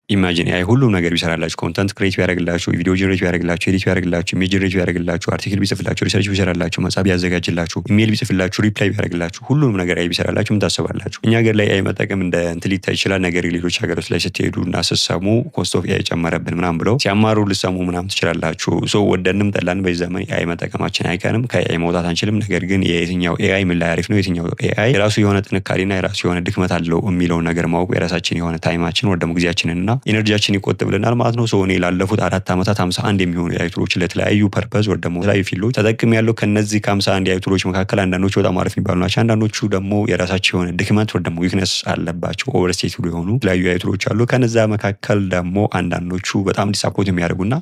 ኢማጂን ኤአይ ሁሉም ነገር ቢሰራላችሁ ኮንተንት ክሬት ቢያደርግላችሁ ቪዲዮ ጀነሬት ቢያደርግላችሁ ኤዲት ቢያደርግላችሁ ኢሜጅ ጀነሬት ቢያደርግላችሁ አርቲክል ቢጽፍላችሁ ሪሰርች ቢሰራላችሁ መጽሐፍ ቢያዘጋጅላችሁ ኢሜል ቢጽፍላችሁ ሪፕላይ ቢያደርግላችሁ ሁሉም ነገር ኤአይ ቢሰራላችሁ ምን ታስባላችሁ? እኛ ሀገር ላይ ኤአይ መጠቀም እንደ እንትን ሊታይ ይችላል። ነገር ሌሎች ሀገሮች ላይ ስትሄዱና ስትሰሙ ኮስት ኦፍ ኤአይ ጨመረብን ምናምን ብለው ሲያማሩ ልሰሙ ምናምን ትችላላችሁ። ወደንም ጠላን በዚህ ዘመን ኤአይ መጠቀማችን አይቀርም። ከኤአይ መውጣት አንችልም። ነገር ግን የትኛው ኤአይ ምን ላይ አሪፍ ነው የትኛው ኤአይ የራሱ የሆነ ጥንካሬና የራሱ የሆነ ድክመት አለው የሚለውን ነገር ማወቅ የራሳችን የሆነ ታይማችን ወደ ጊዜያችንና ኤነርጂያችን ይቆጥብልናል ማለት ነው። እኔ ላለፉት 4 ዓመታት 51 የሚሆኑ ኤአይ ቱሎች ለተለያዩ ፐርፐዝ ወደ ደግሞ ለተለያዩ ፊልዶች ተጠቅሜያለሁ። ከነዚህ ከ51 ኤአይ ቱሎች መካከል አንዳንዶቹ በጣም አሪፍ የሚባሉ ናቸው። አንዳንዶቹ ደግሞ የራሳቸው የሆነ ድክመት ወደ ደግሞ ዊክነስ አለባቸው። ኦቨርስቴት የሆኑ የተለያዩ ኤአይ ቱሎች አሉ። ከነዛ መካከል ደግሞ አንዳንዶቹ በጣም ዲስአፖይንት የሚያደርጉና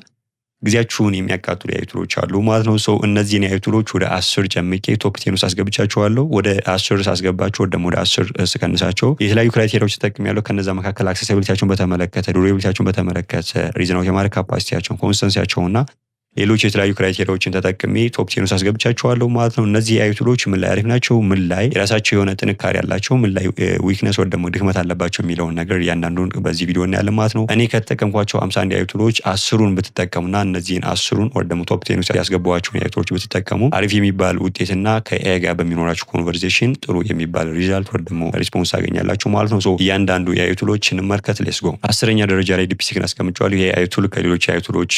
ጊዜያችሁን የሚያቃጥሉ ኤአይ ቱሎች አሉ ማለት ነው። እነዚህን ኤአይ ቱሎች ወደ 10 ጨምቄ ቶፕ 10 ውስጥ አስገብቻቸዋለሁ። ወደ 10 ሳስገባቸው ወደ 10 ስቀንሳቸው የተለያዩ ክራይቴሪያዎች ተጠቅሜያለሁ። ከነዛ መካከል አክሰሲቢሊቲያቸውን በተመለከተ፣ ዱሬቢሊቲያቸውን በተመለከተ፣ ሪዝናው የማድረግ ካፓሲቲያቸውን፣ ኮንስተንሲያቸውና ሌሎች የተለያዩ ክራይቴሪያዎችን ተጠቅሜ ቶፕ 10 ውስጥ አስገብቻቸዋለሁ ማለት ነው። እነዚህ ኤአይ ቱሎች ምን ላይ አሪፍ ናቸው፣ ምን ላይ የራሳቸው የሆነ ጥንካሬ ያላቸው፣ ምን ላይ ዊክነስ ወይ ደግሞ ድክመት አለባቸው የሚለውን ነገር እያንዳንዱን በዚህ ቪዲዮ እናያለን ማለት ነው። እኔ ከተጠቀምኳቸው 51 ኤአይ ቱሎች 10ሩን ብትጠቀሙና እነዚህን 10ሩን ወይ ደግሞ ቶፕ 10 ውስጥ ያስገባዋቸውን ኤአይ ቱሎች ብትጠቀሙ አሪፍ የሚባል ውጤትና ከኤአይ ጋር በሚኖራችሁ ኮንቨርሴሽን ጥሩ የሚባል ሪዛልት ወይ ደግሞ ሪስፖንስ ታገኛላችሁ ማለት ነው። እያንዳንዱ ኤአይ ቱሎች እንመልከት። ሌትስ ጎ 10ኛ ደረጃ ላይ ዲፕሲክን አስቀምጫለሁ። ይሄ ኤአይ ቱል ከሌሎች ኤአይ ቱሎች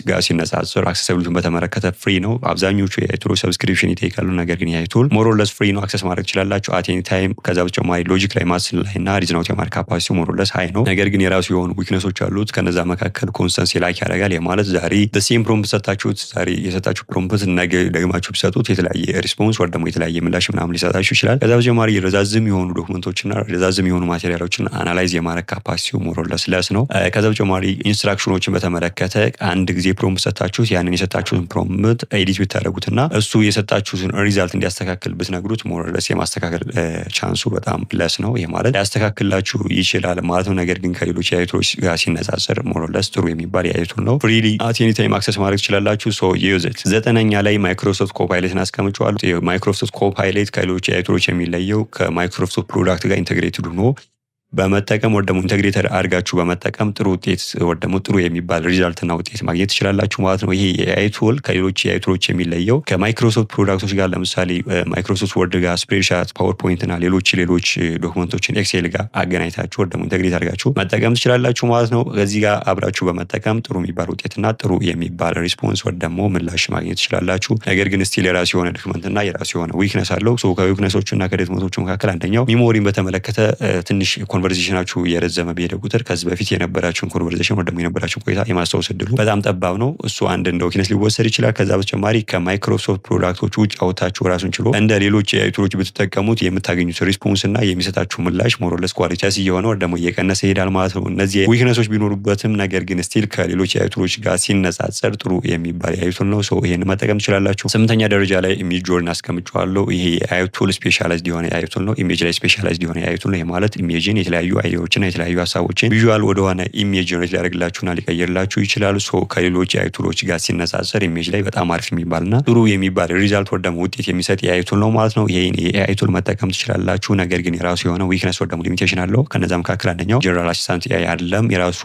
ጋር ሲነጻጸር አክሰሲቢሊቲውን በተመለከተ ፍሪ ነው። አብዛኞቹ ኤአይ ቱሎች ሰብስክሪፕሽን ይጠይቃሉ። ነገር ግን ኤአይ ቱል ሞር ኦር ለስ ፍሪ ነው። አክሰስ ማድረግ ትችላላችሁ አት ኤኒ ታይም። ከዛ በተጨማሪ ሎጂክ ላይ ማስል ላይና ሪዝናው የማድረግ ካፓሲቲው ሞር ኦር ለስ ሃይ ነው። ነገር ግን የራሱ የሆኑ ዊክነሶች አሉት። ከነዛ መካከል ኮንስተንሲ ላክ ያደርጋል። ማለት ዛሬ ሴም ፕሮምፕት ሰጣችሁት ዛሬ የሰጣችሁ ፕሮምፕት ነገ ደግማችሁ ቢሰጡት የተለያየ ሪስፖንስ ወይ ደግሞ የተለያየ ምላሽ ምናምን ሊሰጣችሁ ይችላል። ከዛ በተጨማሪ ረዛዝም የሆኑ ዶክመንቶችና ረዛዝም የሆኑ ማቴሪያሎችን አናላይዝ የማድረግ ካፓሲቲው ሞር ኦር ለስ ነው። ከዛ በተጨማሪ ኢንስትራክሽኖችን በተመለከተ አንድ ጊዜ ፕሮምፕት ሰጣችሁት ያንን የሰጣችሁትን ፕሮምፕት ኤዲት ብታደርጉትና እሱ የሰጣችሁትን ሪዛልት እንዲያስተካክል ብትነግሩት ሞር ለስ የማስተካከል ቻንሱ በጣም ለስ ነው። ይሄ ማለት ያስተካክላችሁ ይችላል ማለት ነው። ነገር ግን ከሌሎች ኤአይ ቱሎች ጋር ሲነጻጸር ሞር ለስ ጥሩ የሚባል ኤአይ ቱል ነው። ፍሪሊ አት ኤኒ ታይም አክሰስ ማድረግ ትችላላችሁ። ዩዝ ኢት። 9ኛ ላይ ማይክሮሶፍት ኮፓይለትን አስቀምጨዋለሁ። ማይክሮሶፍት ኮፓይለት ከሌሎች ኤአይ ቱሎች የሚለየው ከማይክሮሶፍት ፕሮዳክት ጋር ኢንተግሬትድ ሆኖ በመጠቀም ወይ ደግሞ ኢንተግሬተር አድርጋችሁ በመጠቀም ጥሩ ውጤት ወይ ደግሞ ጥሩ የሚባል ሪዛልትና ውጤት ማግኘት ትችላላችሁ ማለት ነው። ይሄ የኤአይ ቱል ከሌሎች ኤአይ ቱሎች የሚለየው ከማይክሮሶፍት ፕሮዳክቶች ጋር ለምሳሌ ማይክሮሶፍት ወርድ ጋር፣ ስፕሬድሻት፣ ፓወርፖይንት እና ሌሎች ዶክመንቶችን ኤክሴል ጋር አገናኝታችሁ ወይ ደግሞ ኢንተግሬት አድርጋችሁ መጠቀም ትችላላችሁ ማለት ነው። ከዚህ ጋር አብራችሁ በመጠቀም ጥሩ የሚባል ውጤትና ጥሩ የሚባል ሪስፖንስ ወይ ደግሞ ምላሽ ማግኘት ትችላላችሁ። ነገር ግን ስቲል የራሱ የሆነ ድክመትና የራሱ የሆነ ዊክነስ አለው። ከዊክነሶቹና ከድክመቶቹ መካከል አንደኛው ሚሞሪን በተመለከተ ትንሽ ኮንቨርሴሽናችሁ የረዘመ በሄደ ቁጥር ከዚህ በፊት የነበራችሁን ኮንቨርሴሽን ወይ ደግሞ የነበራችሁን ቆይታ የማስታወስ እድሉ በጣም ጠባብ ነው። እሱ አንድ እንደ ዊክነስ ሊወሰድ ይችላል። ከዛ በተጨማሪ ከማይክሮሶፍት ፕሮዳክቶች ውጭ አውጥታችሁ ራሱን ችሎ እንደ ሌሎች ኤአይ ቱሎች ብትጠቀሙት የምታገኙት ሪስፖንስ እና የሚሰጣችሁ ምላሽ ሞር ኦር ለስ ኳሊቲ እየሆነ ወይ ደግሞ እየቀነሰ ይሄዳል ማለት ነው። እነዚህ ዊክነሶች ቢኖሩበትም ነገር ግን ስቲል ከሌሎች ኤአይ ቱሎች ጋር ሲነጻጸር ጥሩ የሚባል ኤአይ ቱል ነው። ይሄን መጠቀም ትችላላችሁ። 8ኛ ደረጃ ላይ ሚድጆርኒ አስቀምጨዋለሁ። ይሄ ኤአይ ቱል ስፔሻላይዝድ የሆነ ኤአይ ቱል ነው። ኢሜጅ ላይ ስፔሻላይዝድ የሆነ ኤአይ ቱል ነው። ይሄ ማለት ኢሜጅን የተለያዩ አይዲያዎችና የተለያዩ ሀሳቦችን ቪዥዋል ወደሆነ ኢሜጅ ጀነሬት ሊያደርግላችሁና ሊቀይርላችሁ ይችላል። ከሌሎች ኤአይ ቱሎች ጋር ሲነጻጸር ኢሜጅ ላይ በጣም አሪፍ የሚባልና ጥሩ የሚባል ሪዛልት ወይ ደግሞ ውጤት የሚሰጥ ኤአይ ቱል ነው ማለት ነው። ይሄን ኤአይ ቱል መጠቀም ትችላላችሁ። ነገር ግን የራሱ የሆነ ዊክነስ ወይ ደግሞ ሊሚቴሽን አለው። ከነዛ መካከል አንደኛው ጀነራል አሲስታንት ኤአይ አይደለም፣ የራሱ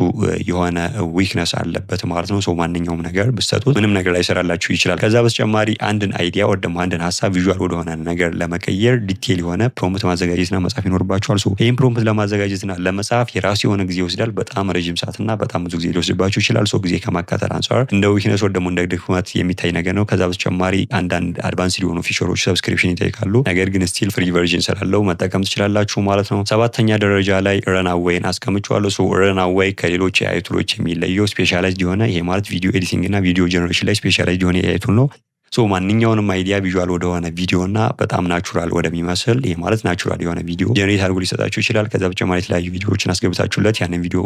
የሆነ ዊክነስ አለበት ማለት ነው። ማንኛውም ነገር ብትሰጡት ምንም ነገር ላይ ይሰራላችሁ ይችላል። ከዛ በተጨማሪ አንድን አይዲያ ወይ ደግሞ አንድን ሀሳብ ቪዥዋል ወደሆነ ነገር ለመቀየር ዲቴል የሆነ ፕሮምፕት ማዘጋጀትና መጻፍ ይኖርባችኋል። ይሄን ፕሮምፕት ለማዘጋጀትና ለመጻፍ የራሱ የሆነ ጊዜ ይወስዳል። በጣም ረጅም ሰዓትና በጣም ብዙ ጊዜ ሊወስድባችሁ ይችላል። ጊዜ ከማካተል አንፃር እንደ ዊክነስ ወይ ደግሞ እንደ ድክመት የሚታይ ነገር ነው። ከዛ በተጨማሪ አንዳንድ አድቫንስድ የሆኑ ፊቸሮች ሰብስክሪፕሽን ይጠይቃሉ። ነገር ግን ስቲል ፍሪ ቨርዥን ስላለው መጠቀም ትችላላችሁ ማለት ነው። 7ኛ ደረጃ ላይ ረንአዌይን አስቀምጨዋለሁ። ረንአዌይ ከሌሎች ኤአይ ቱሎች የሚለየው ስፔሻላይዝድ የሆነ ይሄ ማለት ቪዲዮ ኤዲቲንግ እና ቪዲዮ ጀነሬሽን ላይ ስፔሻላይዝድ የሆነ ኤአይ ቱል ነው። ማንኛውንም አይዲያ ቪዥዋል ወደሆነ ቪዲዮ እና በጣም ናቹራል ወደሚመስል ይሄ ማለት ናቹራል የሆነ ቪዲዮ ጀነሬት አድርጎ ሊሰጣችሁ ይችላል። ከዛ በተጨማሪ የተለያዩ ቪዲዮዎችን አስገብታችሁለት ያንን ቪዲዮ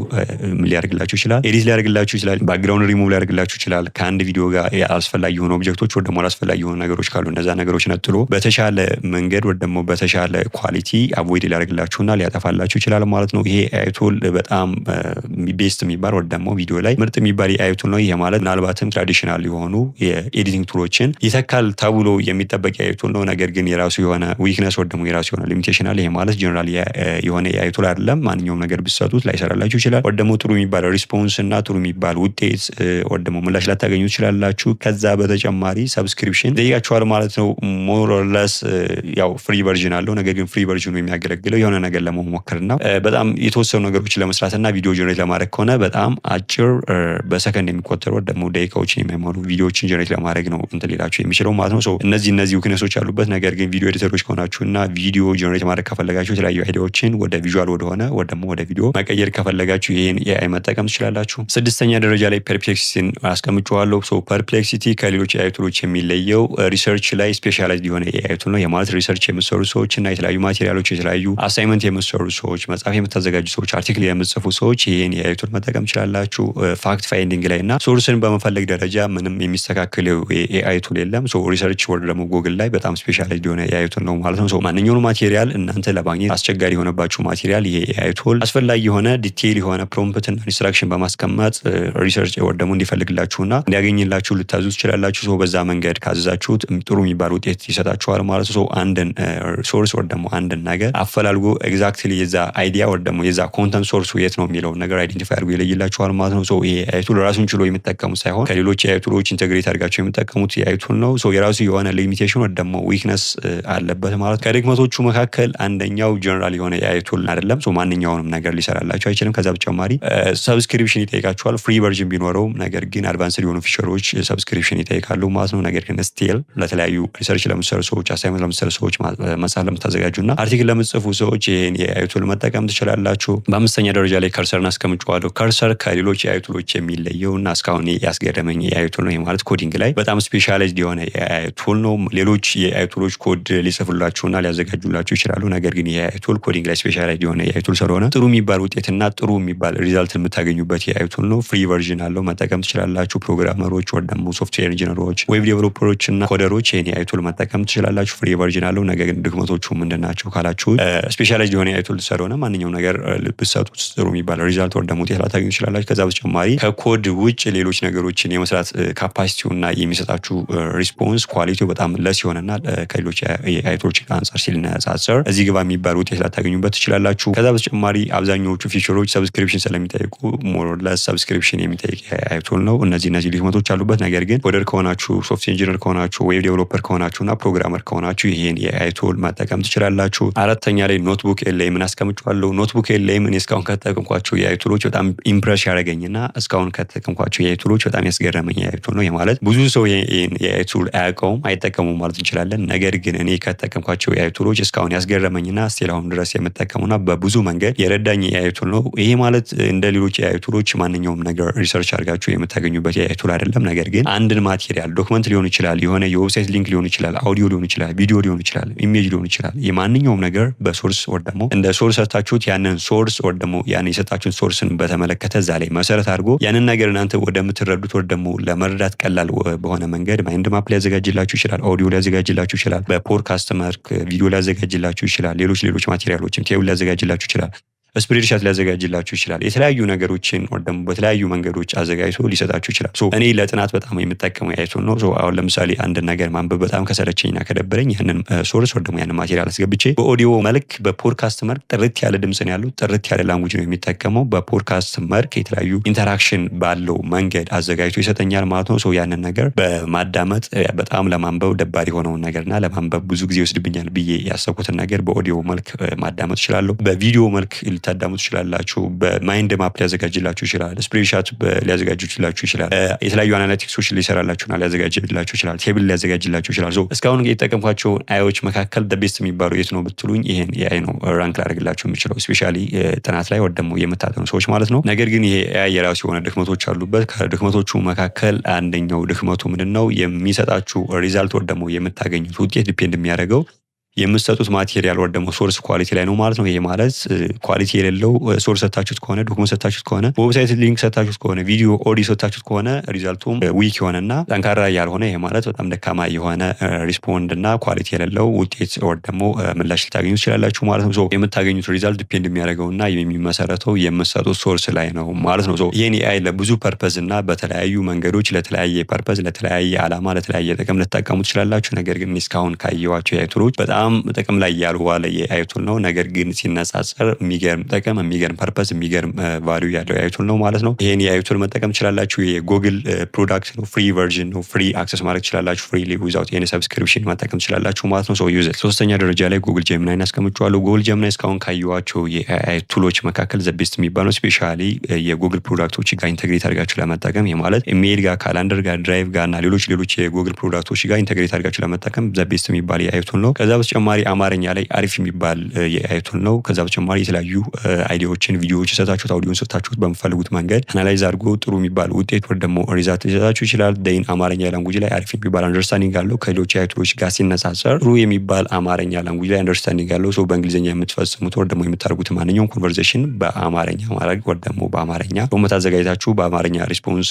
ሊያደርግላችሁ ይችላል፣ ኤዲት ሊያደርግላችሁ ይችላል፣ ባክግራውንድ ሪሙቭ ሊያደርግላችሁ ይችላል። ከአንድ ቪዲዮ ጋር አስፈላጊ የሆኑ ኦብጀክቶች ወይ ደግሞ አስፈላጊ የሆኑ ነገሮች ካሉ እነዛ ነገሮች ነጥሎ በተሻለ መንገድ ወይ ደግሞ በተሻለ ኳሊቲ አቮይድ ሊያደርግላችሁና ሊያጠፋላችሁ ይችላል ማለት ነው። ይሄ ኤአይ ቱል በጣም ቤስት የሚባል ወይ ደግሞ ቪዲዮ ላይ ምርጥ የሚባል ኤአይ ቱል ነው። ይሄ ማለት ምናልባትም ትራዲሽናል የሆኑ የኤዲቲንግ ቱሎችን ይተካል ተብሎ የሚጠበቅ የአይ ቱል ነው። ነገር ግን የራሱ የሆነ ዊክነስ ወይ ደግሞ የራሱ የሆነ ሊሚቴሽን አለ። ይሄ ማለት ጀነራል የሆነ የአይ ቱል አይደለም። ማንኛውም ነገር ብትሰጡት ላይሰራላችሁ ይችላል። ወይ ደግሞ ጥሩ የሚባል ሪስፖንስ እና ጥሩ የሚባል ውጤት ወይ ደግሞ ምላሽ ላታገኙ ትችላላችሁ። ከዛ በተጨማሪ ሰብስክሪፕሽን ይጠይቃችኋል ማለት ነው። ሞር ኦር ለስ ያው ፍሪ ቨርዥን አለው። ነገር ግን ፍሪ ቨርዥኑ የሚያገለግለው የሆነ ነገር ለመሞከርና በጣም የተወሰኑ ነገሮችን ለመስራትና ቪዲዮ ጀነሬት ለማድረግ ከሆነ በጣም አጭር በሰከንድ የሚቆጠሩ ደግሞ ደቂቃዎችን የማይሞሉ ቪዲዮዎችን ጀነሬት ለማድረግ ነው እንትን ሊላችሁ የሚችለው ማለት ነው። እነዚህ ዊክነሶች ያሉበት ነገር ግን ቪዲዮ ኤዲተሮች ከሆናችሁና ቪዲዮ ጀነሬት ማድረግ ከፈለጋችሁ የተለያዩ አይዲያዎችን ወደ ቪዥዋል ወደሆነ ወይ ደግሞ ወደ ቪዲዮ መቀየር ከፈለጋችሁ ይሄን ኤአይ መጠቀም ትችላላችሁ። ስድስተኛ ደረጃ ላይ ፐርፕሌክሲቲን አስቀምጨዋለሁ። ፐርፕሌክሲቲ ከሌሎች ኤአይ ቱሎች የሚለየው ሪሰርች ላይ ስፔሻላይዝድ የሆነ ኤአይ ቱል ነው። የማለት ሪሰርች የምትሰሩ ሰዎች እና የተለያዩ ማቴሪያሎች የተለያዩ አሳይመንት የምትሰሩ ሰዎች፣ መጽሐፍ የምታዘጋጁ ሰዎች፣ አርቲክል የምትጽፉ ሰዎች ይሄን ኤአይ ቱል መጠቀም ትችላላችሁ። ፋክት ፋይንዲንግ ላይ እና ሶርስን በመፈለግ ደረጃ ምንም የሚስተካከል ኤአይ ቱል የለም። ሪሰርች ወርድ ደግሞ ጉግል ላይ በጣም ስፔሻላይዝድ የሆነ ኤአይ ቱል ነው ማለት ነው። ማንኛውንም ማቴሪያል እናንተ ለማግኘት አስቸጋሪ የሆነባችሁ ማቴሪያል ይሄ ኤአይ ቱል አስፈላጊ የሆነ ዲቴይል የሆነ ፕሮምፕት እና ኢንስትራክሽን በማስቀመጥ ሪሰርች ወርድ ደግሞ እንዲፈልግላችሁና እንዲያገኝላችሁ ልታዙ ትችላላችሁ። በዛ መንገድ ካዘዛችሁት ጥሩ የሚባል ውጤት ይሰጣችኋል ማለት ነው። አንድን ሶርስ ወርድ ደግሞ አንድን ነገር አፈላልጎ ኤግዛክትሊ የዛ አይዲያ ወርድ ደግሞ የዛ ኮንተንት ሶርሱ የት ነው የሚለውን ነገር አይዴንቲፋይ አድርጎ ይለይላችኋል ማለት ነው። ይሄ ኤአይ ቱል ራሱን ችሎ የሚጠቀሙት ሳይሆን ከሌሎች ኤአይ ቱሎች ኢንተግሬት አድርጋቸው የሚጠቀሙት ኤአይ ቱል ነው። የራሱ የሆነ ሊሚቴሽን ወይ ደግሞ ዊክነስ አለበት ማለት። ከድክመቶቹ መካከል አንደኛው ጀነራል የሆነ ኤአይ ቱል አይደለም። ማንኛውንም ነገር ሊሰራላችሁ አይችልም። ከዛ በተጨማሪ ሰብስክሪፕሽን ይጠይቃችኋል። ፍሪ ቨርዥን ቢኖረውም ነገር ግን አድቫንስድ የሆኑ ፊቸሮች ሰብስክሪፕሽን ይጠይቃሉ ማለት ነው። ነገር ግን ስቲል ለተለያዩ ሪሰርች ለምትሰሩ ሰዎች፣ አሳይመንት ለምትሰሩ ሰዎች፣ መጽሐፍ ለምታዘጋጁና አርቲክል ለምትጽፉ ሰዎች ይሄን የኤአይ ቱል መጠቀም ትችላላችሁ። በአምስተኛ ደረጃ ላይ ከርሰርን አስቀምጨዋለሁ። ከርሰር ከሌሎች ኤአይ ቱሎች የሚለየው እና እስካሁን ያስገረመኝ የኤአይ ቱል ነው ማለት ኮዲንግ ላይ በጣም ስፔሻላይዝድ የሆነ የኤአይ ቱል ነው። ሌሎች የኤአይ ቱሎች ኮድ ሊጽፉላችሁና ሊያዘጋጁላችሁ ይችላሉ። ነገር ግን የኤአይ ቱል ኮዲንግ ላይ ስፔሻላይዝድ የሆነ የኤአይ ቱል ስለሆነ ጥሩ የሚባል ውጤትና ጥሩ የሚባል ሪዛልት የምታገኙበት የኤአይ ቱል ነው። ፍሪ ቨርዥን አለው፣ መጠቀም ትችላላችሁ። ፕሮግራመሮች ወይ ደግሞ ሶፍትዌር ኢንጂነሮች፣ ዌብ ዴቨሎፐሮች እና ኮደሮች ይሄን የኤአይ ቱል መጠቀም ትችላላችሁ። ፍሪ ቨርዥን አለው። ነገር ግን ድክመቶቹ ምንድናቸው ካላችሁ ስፔሻላይዝድ የሆነ የኤአይ ቱል ስለሆነ ማንኛውም ነገር ብትሰጡት ጥሩ የሚባል ሪዛልት ወይ ደግሞ ውጤት ላታገኙ ትችላላችሁ። ከዛ በተጨማሪ ከኮድ ውጭ ሌሎች ነገሮችን የመስራት ካፓሲቲውና የሚሰጣችሁ ሪስፖንስ ኳሊቲው በጣም ለስ የሆነና ከሌሎች የኤአይ ቱሎች አንጻር ሲነጻጸር እዚህ ግባ የሚባል ውጤት ላታገኙበት ትችላላችሁ። ከዛ በተጨማሪ አብዛኛዎቹ ፊቸሮች ሰብስክሪፕሽን ስለሚጠይቁ ሞር ለስ ሰብስክሪፕሽን የሚጠይቅ የኤአይ ቱል ነው። እነዚህ ድክመቶች አሉበት። ነገር ግን ኮደር ከሆናችሁ፣ ሶፍትዌር ኢንጂነር ከሆናችሁ፣ ዌብ ዴቨሎፐር ከሆናችሁና ፕሮግራመር ከሆናችሁ ይሄን የኤአይ ቱል መጠቀም ትችላላችሁ። አራተኛ ላይ ኖትቡክ ኤልኤምን አስቀምጨዋለሁ። ኖትቡክ ኤልኤም እኔ እስካሁን ከተጠቀምኳቸው የኤአይ ቱሎች በጣም ኢምፕረስ ያደረገኝና እስካሁን ከተጠቀምኳቸው የኤአይ ቱሎች በጣም ያስገረመኝ የኤአይ ቱል ነው። ማለት ብዙ ሰው ይሄን የኤአይ ቱል አያውቀውም፣ አይጠቀሙም ማለት እንችላለን። ነገር ግን እኔ ከተጠቀምኳቸው የኤአይ ቱሎች እስካሁን ያስገረመኝና ስቲል አሁን ድረስ የምጠቀሙና በብዙ መንገድ የረዳኝ የኤአይ ቱል ነው። ይሄ ማለት እንደ ሌሎች የኤአይ ቱሎች ማንኛውም ነገር ሪሰርች አድርጋችሁ የምታገኙበት የኤአይ ቱል አይደለም። ነገር ግን አንድን ማቴሪያል ዶክመንት ሊሆን ይችላል፣ የሆነ የዌብሳይት ሊንክ ሊሆን ይችላል፣ አውዲዮ ሊሆን ይችላል፣ ቪዲዮ ሊሆን ይችላል፣ ኢሜጅ ሊሆን ይችላል። የማንኛውም ነገር በሶርስ ወይ ደግሞ እንደ ሶርስ ሰጣችሁት ያንን ሶርስ ወይ ደግሞ ያን የሰጣችሁት ሶርስን በተመለከተ እዛ ላይ መሰረት አድርጎ ያንን ነገር እናንተ ወደምትረዱት ወይ ደግሞ ለመረዳት ቀላል በሆነ መንገድ ማይንድ ማፕ ሊያዘጋጅላችሁ ይችላል፣ አውዲዮ ሊያዘጋጅላችሁ ይችላል፣ በፖድካስት መልክ ቪዲዮ ሊያዘጋጅላችሁ ይችላል፣ ሌሎች ማቴሪያሎችን ቴብል ሊያዘጋጅላችሁ ይችላል፣ ስፕሬድሻት ሊያዘጋጅላችሁ ይችላል። የተለያዩ ነገሮችን ወይ ደግሞ በተለያዩ መንገዶች አዘጋጅቶ ሊሰጣችሁ ይችላል። እኔ ለጥናት በጣም የምጠቀመው ኤአይ ቱል ነው። አሁን ለምሳሌ አንድ ነገር ማንበብ በጣም ከሰለቸኝና ከደበረኝ ያንን ሶርስ ወይ ደግሞ ያንን ማቴሪያል አስገብቼ በኦዲዮ መልክ በፖድካስት መልክ ጥርት ያለ ድምጽ ነው ያለው፣ ጥርት ያለ ላንጉጅ ነው የሚጠቀመው። በፖድካስት መልክ የተለያዩ ኢንተራክሽን ባለው መንገድ አዘጋጅቶ ይሰጠኛል ማለት ነው። ያንን ነገር በማዳመጥ በጣም ለማንበብ ደባሪ የሆነውን ነገርና ለማንበብ ብዙ ጊዜ ይወስድብኛል ብዬ ያሰብኩትን ነገር በኦዲዮ መልክ ማዳመጥ እችላለሁ። በቪዲዮ መልክ ልታዳምጡ ትችላላችሁ። በማይንድ ማፕ ሊያዘጋጅላችሁ ይችላል። ስፕሬድሻት ሊያዘጋጅላችሁ ይችላል። የተለያዩ አናሊቲክሶች ሊሰራላችሁና ሊያዘጋጅላችሁ ይችላል። ቴብል ሊያዘጋጅላችሁ ይችላል። እስካሁን የተጠቀምኳቸው ኤአይዎች መካከል ቤስት የሚባለው የት ነው ብትሉኝ ይሄን ኤአይ ነው ራንክ ላደርግላችሁ የሚችለው ስፔሻሊ ጥናት ላይ ወይ ደግሞ የምታጠኑ ሰዎች ማለት ነው። ነገር ግን ይሄ ኤአይ የራሱ የሆነ ድክመቶች አሉበት። ከድክመቶቹ መካከል አንደኛው ድክመቱ ምንድነው? የሚሰጣችሁ ሪዛልት ወይ ደግሞ የምታገኙት ውጤት ዲፔንድ የሚያደርገው የምትሰጡት ማቴሪያል ወር ደግሞ ሶርስ ኳሊቲ ላይ ነው ማለት ነው። ይሄ ማለት ኳሊቲ የሌለው ሶርስ ሰጣችሁት ከሆነ ዶክመንት ሰጣችሁት ከሆነ ዌብሳይት ሊንክ ሰጣችሁት ከሆነ ቪዲዮ ኦዲዮ ሰጣችሁት ከሆነ ሪዛልቱም ዊክ የሆነና ጠንካራ ያልሆነ ይሄ ማለት በጣም ደካማ የሆነ ሪስፖንድ እና ኳሊቲ የሌለው ውጤት ወር ደግሞ ምላሽ ልታገኙ ትችላላችሁ ማለት ነው። የምታገኙት ሪዛልት ዲፔንድ የሚያደርገውና የሚመሰረተው የምትሰጡት ሶርስ ላይ ነው ማለት ነው። ይሄን ኤአይ ለብዙ ፐርፐዝ እና በተለያዩ መንገዶች ለተለያየ ፐርፐዝ ለተለያየ ዓላማ ለተለያየ ጥቅም ልትጠቀሙ ትችላላችሁ። ነገር ግን እስካሁን ካየኋቸው ኤአይ ቱሎች በጣም ጥቅም ላይ ያልዋለ የኤአይ ቱል ነው። ነገር ግን ሲነጻጸር የሚገርም ጥቅም የሚገርም ፐርፐዝ የሚገርም ቫልዩ ያለው ኤአይ ቱል ነው ማለት ነው። ይሄን የኤአይ ቱል መጠቀም ትችላላችሁ። የጉግል ፕሮዳክት ነው፣ ፍሪ ቨርዥን ነው። ፍሪ አክሰስ ማድረግ ትችላላችሁ። ፍሪሊ ዊዛውት ኤኒ ሰብስክሪፕሽን መጠቀም ትችላላችሁ ማለት ነው። ዩዝ ኢት። ሶስተኛ ደረጃ ላይ ጉግል ጀሚናይን አስቀምጬዋለሁ። ጉግል ጀሚናይ እስካሁን ካየኋቸው የኤአይ ቱሎች መካከል ዘ ቤስት የሚባለው ስፔሻሊ የጉግል ፕሮዳክቶች ጋር ኢንተግሬት አድርጋችሁ ለመጠቀም ማለት ኢሜይል ጋር፣ ካላንደር ጋር፣ ድራይቭ ጋር እና ሌሎች የጉግል ፕሮዳክቶች ጋር ኢንተግሬት አድርጋችሁ ለመጠቀም ዘ ቤስት የሚባል የኤአይ ቱል ነው። ከዛ በተጨማሪ አማርኛ ላይ አሪፍ የሚባል የኤአይ ቱል ነው። ከዛ በተጨማሪ የተለያዩ አይዲያዎችን ቪዲዮዎች ሰጣችሁት አውዲዮን ሰጣችሁት በምፈልጉት መንገድ አናላይዝ አድርጎ ጥሩ የሚባል ውጤት ወር ደግሞ ሪዛልት ሊሰጣችሁ ይችላል። ደይን አማርኛ ላንጉጅ ላይ አሪፍ የሚባል አንደርስታንዲንግ አለው። ከሌሎች የኤአይ ቱሎች ጋር ሲነጻጸር ጥሩ የሚባል አማርኛ ላንጉጅ ላይ አንደርስታንዲንግ አለው። በእንግሊዝኛ የምትፈጽሙት ወር ደግሞ የምታደርጉት ማንኛውም ኮንቨርሴሽን በአማርኛ ማድረግ ወር ደግሞ በአማርኛ አዘጋጅታችሁ በአማርኛ ሪስፖንስ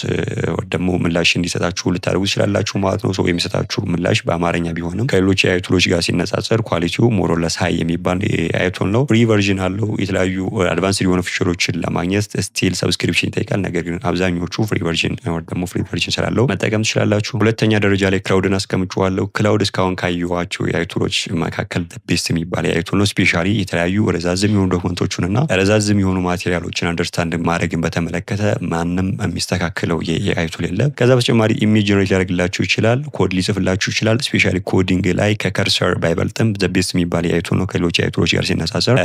ወር ደግሞ ምላሽ እንዲሰጣችሁ ልታደርጉ ትችላላችሁ ማለት ነው። የሚሰጣችሁ ምላሽ በአማርኛ ቢሆንም ከሌሎች የኤአይ ቱሎች ጋር ሲነጻጸር ኳሊቲው ሞር ኦር ለስ ሃይ የሚባል የኤአይ ቱል ነው። ፍሪ ቨርዥን አለው። የተለያዩ አድቫንስድ የሆኑ ፊቸሮችን ለማግኘት ስቲል ሰብስክሪፕሽን ይጠይቃል። ነገር ግን አብዛኞቹ ፍሪ ቨርዥን ወር ደግሞ ፍሪ ቨርዥን ስላለው መጠቀም ትችላላችሁ። ሁለተኛ ደረጃ ላይ ክላውድን አስቀምጬዋለሁ። ክላውድ እስካሁን ካየኋቸው የኤአይ ቱሎች መካከል ቤስት የሚባል የኤአይ ቱል ነው። ስፔሻሊ የተለያዩ ረዛዝም የሆኑ ዶክመንቶችን እና ረዛዝም የሆኑ ማቴሪያሎችን አንደርስታንድ ማድረግን በተመለከተ ማንም የሚስተካከለው የኤአይ ቱል የለም። ከዛ በተጨማሪ ኢሜጅ ጀነሬት ሊያደርግላችሁ ይችላል። ኮድ ሊጽፍላችሁ ይችላል። ስፔሻሊ ኮዲንግ ላይ ከከርሰር ባይበልጥም ዘ ቤስት የሚባል የኤአይ ቱል ነው ከሌሎች የኤአይ ቱሎች ጋር ሲነጻጸር።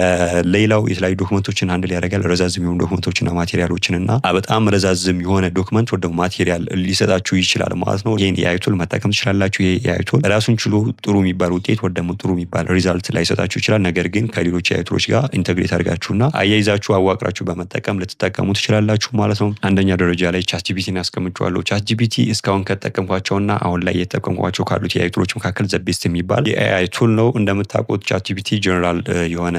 ሌላው የተለያዩ ዶክመንቶችን አንድ ላይ ያደርጋል። ረዛዝም የሆኑ ዶክመንቶችና ማቴሪያሎችን እና በጣም ረዛዝም የሆነ ዶክመንት ወደ ማቴሪያል ሊሰጣችሁ ይችላል ማለት ነው። ይሄን የኤአይ ቱል መጠቀም ትችላላችሁ። ይሄ የኤአይ ቱል ራሱን ችሎ ጥሩ የሚባል ውጤት ወደ ደግሞ ጥሩ የሚባል ሪዛልት ላይሰጣችሁ ይችላል። ነገር ግን ከሌሎች የኤአይ ቱሎች ጋር ኢንተግሬት አድርጋችሁና አያይዛችሁ አዋቅራችሁ በመጠቀም ልትጠቀሙ ትችላላችሁ ማለት ነው። አንደኛ ደረጃ ላይ ቻትጂፒቲን አስቀምጬዋለሁ። ቻትጂፒቲ እስካሁን ከተጠቀምኳቸውና አሁን ላይ የተጠቀምኳቸው ካሉት የኤአይ ቱሎች መካከል ዘ ቤስት የሚባል የኤአይ ቱል ነው። እንደምታውቁት ቻትጂፒቲ ጀነራል የሆነ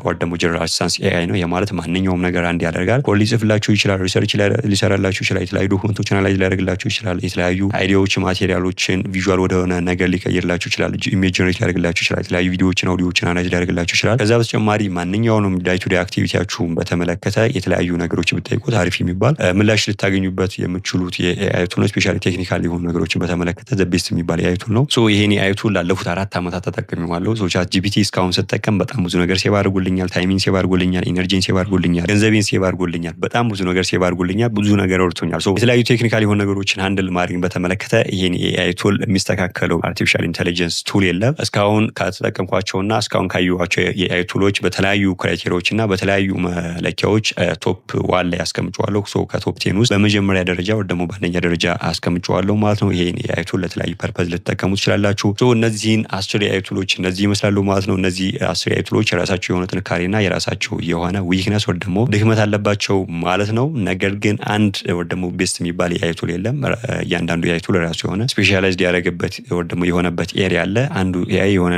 ወር ደግሞ ጀነራል አሲስታንስ ኤአይ ነው። የማለት ማንኛውም ነገር አንድ ያደርጋል። ኮድ ሊጽፍላችሁ ይችላል። ሪሰርች ሊሰራላችሁ ይችላል። የተለያዩ ዶክመንቶችን አናላይዝ ሊያደርግላችሁ ይችላል። የተለያዩ አይዲያዎች ማቴሪያሎችን ቪዥዋል ወደሆነ ነገር ሊቀይርላችሁ ይችላል። ኢሜጅ ጀነሬት ሊያደርግላችሁ ይችላል። የተለያዩ ቪዲዮዎችን አውዲዮዎችን አናላይዝ ሊያደርግላችሁ ይችላል። ከዛ በተጨማሪ ማንኛውንም ዳይ ቱ ዳይ አክቲቪቲያችሁን በተመለከተ የተለያዩ ነገሮች ብትጠይቁት አሪፍ የሚባል ምላሽ ልታገኙበት የምትችሉት የኤአይ ቱል ነው። ስፔሻሊ ቴክኒካል የሆኑ ነገሮችን በተመለከተ ዘ ቤስት የሚባል የኤአይ ቱል ነው። ይሄን የኤአይ ቱል ላለፉት 4 ዓመታት ተጠቅሜዋለሁ። ቻትጂፒቲ እስካሁን ስጠቀም በጣም ብዙ ነገር ሴቭ አድርጎልኛል። ታይሚን ሴቭ አድርጎልኛል። ኢነርጂን ሴቭ አድርጎልኛል። ገንዘቤን ሴቭ አድርጎልኛል። በጣም ብዙ ነገር ሴቭ አድርጎልኛል። ብዙ ነገር ወርቶኛል። የተለያዩ ቴክኒካል የሆኑ ነገሮችን ሃንድል ማድረግ በተመለከተ ይሄን የኤአይ ቱል የሚስተካከለው አርቲፊሻል ኢንተለጀንስ ቱል የለም። እስካሁን ከተጠቀምኳቸውና እስካሁን ካየኋቸው የኤአይ ቱሎች በተለያዩ ክራይቴሪያዎችና በተለያዩ መለኪያዎች ቶፕ ዋን ላይ አስቀምጬዋለሁ። ከቶፕ 10 ውስጥ በመጀመሪያ ደረጃ ወይ ደግሞ በአንደኛ ደረጃ አስቀምጬዋለሁ ማለት ነው። ይሄን የኤአይ ቱል ለተለያዩ ፐርፐዝ ልትጠቀሙ ትችላላችሁ። እነዚህን 10 የኤአይ ቱሎች እነዚህ ይመስላሉ ማለት ነው። እነዚህ 10 የኤአይ ቱሎች የራሳቸው የሆነ ጥንካሬና የራሳቸው የሆነ ዊክነስ ወይ ደግሞ ድክመት አለባቸው ማለት ነው። ነገር ግን አንድ ወይ ደግሞ ቤስት የሚባል የኤአይ ቱል የለም። እያንዳንዱ የኤአይ ቱል ራሱ የሆነ ስፔሻላይዝድ ያደረገበት ወይ ደግሞ የሆነበት ኤሪያ አለ። አንዱ ኤአይ የሆነ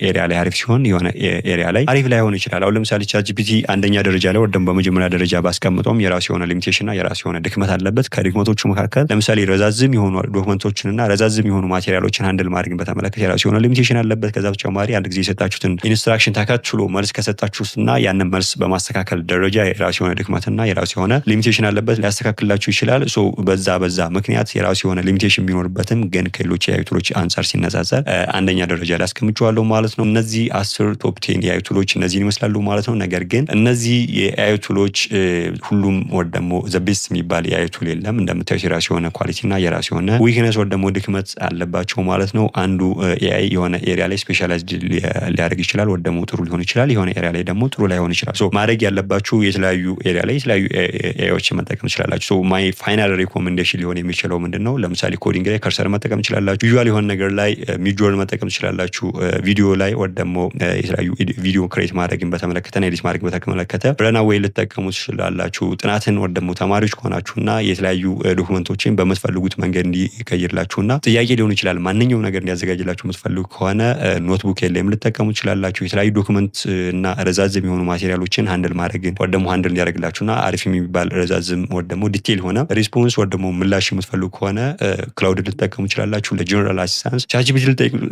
ኤሪያ ላይ አሪፍ ሲሆን የሆነ ኤሪያ ላይ አሪፍ ላይሆን ይችላል። አሁን ለምሳሌ ቻትጂፒቲ አንደኛ ደረጃ ላይ ወይ ደግሞ በመጀመሪያ ደረጃ ባስቀምጠውም የራሱ የሆነ ሊሚቴሽንና የራሱ የሆነ ድክመት አለበት። ከድክመቶቹ መካከል ለምሳሌ ረዛዝም የሆኑ ዶክመንቶችንና ረዛዝም የሆኑ ማቴሪያሎችን ሃንድል ማድረግ በተመለከተ የራሱ የሆነ ሊሚቴሽን አለበት። ከዛ በተጨማሪ አንድ ጊዜ የሰጣችሁትን ኢንስትራክሽን ተከትሎ መልስ ከሰጣችሁትና ያንን መልስ በማስተካከል ደረጃ የራሱ የሆነ ድክመትና የራሱ የሆነ ሊሚቴሽን አለበት። ሊያስተካክላችሁ ይችላል። በዛ ምክንያት የራሱ የሆነ ሊሚቴሽን ቢኖርበትም ግን ከሌሎች የኤአይ ቱሎች አንጻር ሲነጻጸር አንደኛ ደረጃ ላይ አስቀምጬዋለሁ ማለት ነው። እነዚህ 10 ቶፕ 10 የኤአይ ቱሎች እነዚህን ይመስላሉ ማለት ነው። ነገር ግን እነዚህ የኤአይ ቱሎች ሁሉም ወይ ደግሞ ዘ ቤስት የሚባል የኤአይ ቱል የለም። እንደምታዩት የራሱ የሆነ ኳሊቲና የራሱ የሆነ ዊክነስ ወይ ደግሞ ድክመት አለባቸው ማለት ነው። አንዱ ኤአይ የሆነ ኤሪያ ላይ ስፔሻላይዝድ ሊያደርግ ይችላል ወይ ደግሞ ጥሩ ሊሆን ይችላል። የሆነ ኤሪያ ላይ ደግሞ ጥሩ ላይሆን ይችላል። ማድረግ ያለባችሁ የተለያዩ ኤሪያ ላይ የተለያዩ ኤአይዎችን መጠቀም ትችላላችሁ። ማይ ፋይናል ሪኮሜንዴሽን ሊሆን የሚችለው ምንድነው? ለምሳሌ ኮዲንግ ላይ ከርሰር መጠቀም ትችላላችሁ። ቪዥዋል የሆነ ነገር ላይ ሚድጆርን መጠቀም ትችላላችሁ። ቪዲዮ ላይ ወይ ደግሞ የተለያዩ ቪዲዮ ክሬት ማድረግን በተመለከተና ኤዲት ማድረግ በተመለከተ ረናዌይ ልትጠቀሙ ትችላላችሁ። ጥናትን ወይ ደግሞ ተማሪዎች ከሆናችሁና የተለያዩ ዶክመንቶችን በምትፈልጉት መንገድ እንዲቀይርላችሁና ጥያቄ ሊሆን ይችላል ማንኛውም ነገር እንዲያዘጋጅላችሁ የምትፈልጉ ከሆነ ኖትቡክ የለም ልትጠቀሙ ትችላላችሁ። የተለያዩ ዶክመንት እና ረዛዝም የሆኑ ማቴሪያሎችን ሃንድል ማድረግን ወር ደግሞ ሃንድል እንዲያደርግላችሁና አሪፍ የሚባል ረዛዝም ወር ደግሞ ዲቴል ሆነ ሪስፖንስ ወር ደግሞ ምላሽ የምትፈልጉ ከሆነ ክላውድ ልትጠቀሙ ትችላላችሁ። ለጀነራል አሲስታንስ ቻትጂፒቲ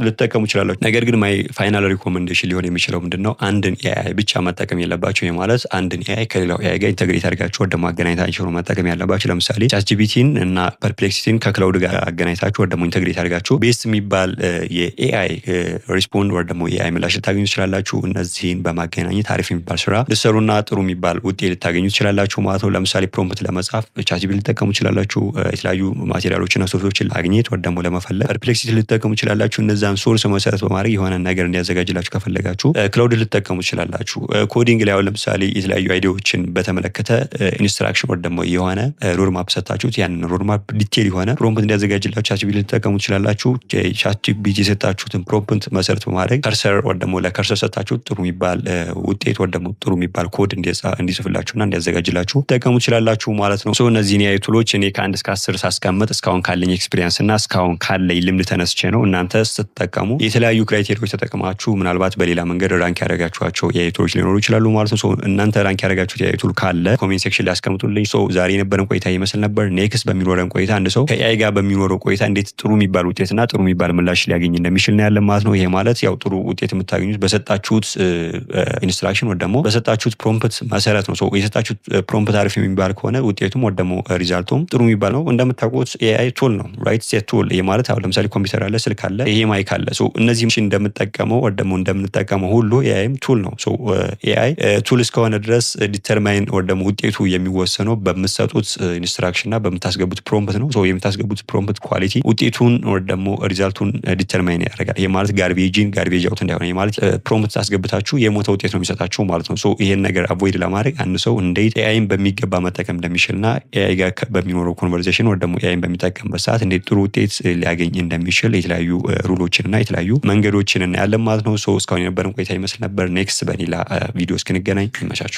ልትጠቀሙ ትችላላችሁ። ነገር ግን ማይ ፋይናል ሪኮመንዴሽን ሊሆን የሚችለው ምንድነው አንድን ኤአይ ብቻ መጠቀም የለባችሁ። ይሄ ማለት አንድን ኤአይ ከሌላው ኤአይ ጋር ኢንተግሬት አድርጋችሁ ወደ ማገናኘታችሁ ነው መጠቀም ያለባችሁ። ለምሳሌ ቻትጂፒቲን እና ፐርፕሌክሲቲን ከክላውድ ጋር አገናኝታችሁ ወደ ደግሞ ኢንተግሬት አድርጋችሁ ቤስት የሚባል የኤአይ ሪስፖንድ ወር ደግሞ የኤአይ ምላሽ ልታገኙ ትችላላችሁ። እነዚህን በማገናኘት አሪፍ የሚባል ስራ ልትሰሩና ጥሩ የሚባል ውጤት ልታገኙ ትችላላችሁ ማለት ነው። ለምሳሌ ፕሮምፕት ለመጻፍ ቻትጂፒቲ ልትጠቀሙ ትችላላችሁ። የተለያዩ ማቴሪያሎችና ሶርሶችን ለማግኘት ወር ደግሞ ለመፈለግ ፐርፕሌክሲቲ ልትጠቀሙ ትችላላችሁ። እነዛን ሶርስ መሰረት በማድረግ የሆነ ነገር እንዲያዘጋጅላችሁ ከፈለጋችሁ ክላውድ ልትጠቀሙ ትችላላችሁ። ኮዲንግ ላይ ለምሳሌ የተለያዩ አይዲያዎችን በተመለከተ ኢንስትራክሽን ወር ደግሞ የሆነ ሮድማፕ ሰጣችሁት ያንን ሮድማፕ ዲቴል የሆነ ፕሮምፕት እንዲያዘጋጅላችሁ ቻትጂፒቲ ልትጠቀሙ ትችላላችሁ። ቻትጂፒቲ የሰጣችሁትን ፕሮምፕት መሰረት በማድረግ ከርሰር ወር ደግሞ ለከርሰር ሰጣችሁት ጥሩ የሚባል ውጤት ወር ደግሞ ጥሩ የሚባል ኮድ እንዲጽፍላችሁና እንዲያዘጋጅላችሁ ልትጠቀሙ ትችላላችሁ ማለት ነው። እነዚህን የኤአይ ቱሎች እኔ ከ1 እስከ 10 ሳስቀምጥ እስካሁን ካለኝ ኤክስፒሪየንስ እና እስካሁን ካለኝ ልምድ ተነስቼ ነው። እናንተ ስትጠቀሙ የተለያዩ ክራይቴሪያዎች ተጠቅማችሁ ምናልባት በሌላ መንገድ ራንክ ያደረጋችኋቸው የኤአይ ቱሎች ሊኖሩ ይችላሉ ማለት ነው። እናንተ ራንክ ያደረጋችሁት የኤአይ ቱል ካለ ኮሜንት ሴክሽን ላይ አስቀምጡልኝ። ዛሬ የነበረን ቆይታ ይመስል ነበር። ኔክስት በሚኖረን ቆይታ አንድ ሰው ከኤአይ ጋር በሚኖረው ቆይታ እንዴት ጥሩ የሚባል ውጤትና ጥሩ የሚባል ምላሽ ሊያገኝ እንደሚችል ነው ያለን ማለት ነው። ይሄ ማለት ያው ጥሩ ውጤት የምታገኙት በሰጣችሁት ኢንስትራክሽን ወር ደግሞ በሰጣችሁት ፕሮምፕት መሰረት ነው። የሰጣችሁት ፕሮምፕት አሪፍ የሚባል ከሆነ ውጤቱም ወር ደግሞ ሪዛልቱም ጥሩ የሚባል ነው። እንደምታውቁት ኤአይ ቱል ነው ራይት ሴት ቱል። ይሄ ማለት አሁን ለምሳሌ ኮምፒውተር አለ፣ ስልክ አለ፣ ይሄ ማይክ አለ። እነዚህ እንደምጠቀመው ወር ደግሞ እንደምንጠቀመው ሁሉ ኤአይም ቱል ነው። ኤአይ ቱል እስከሆነ ድረስ ዲተርማይን ወር ደግሞ ውጤቱ የሚወሰነው በምትሰጡት ኢንስትራክሽን እና በምታስገቡት ፕሮምፕት ነው። የምታስገቡት ፕሮምፕት ኳሊቲ ውጤቱን ወር ደግሞ ሪዛልቱን ዲተርማይን ያደርጋል። ይሄ ማለት ጋርቤጅ አውት እንዳይሆን፣ ይሄ ማለት ፕሮምፕት አስገብታችሁ የሞተ ውጤት ነው የሚሰጣችሁ ማለት ነው። ይሄን ነገር አቮይድ ለማድረግ አንድ ሰው እንዴት ኤአይን በሚገባ መጠቀም እንደሚችልና ኤአይ ጋር በሚኖረው ኮንቨርሴሽን ወር ደግሞ ኤአይን በሚጠቀምበት ሰዓት እንዴት ጥሩ ውጤት ሊያገኝ እንደሚችል የተለያዩ ሩሎችን እና የተለያዩ መንገዶችን እናያለን ማለት ነው። እስካሁን የነበረን ቆይታ ይመስል ነበር። ኔክስት በሌላ ቪዲዮ እስክንገናኝ ይመቻችሁ።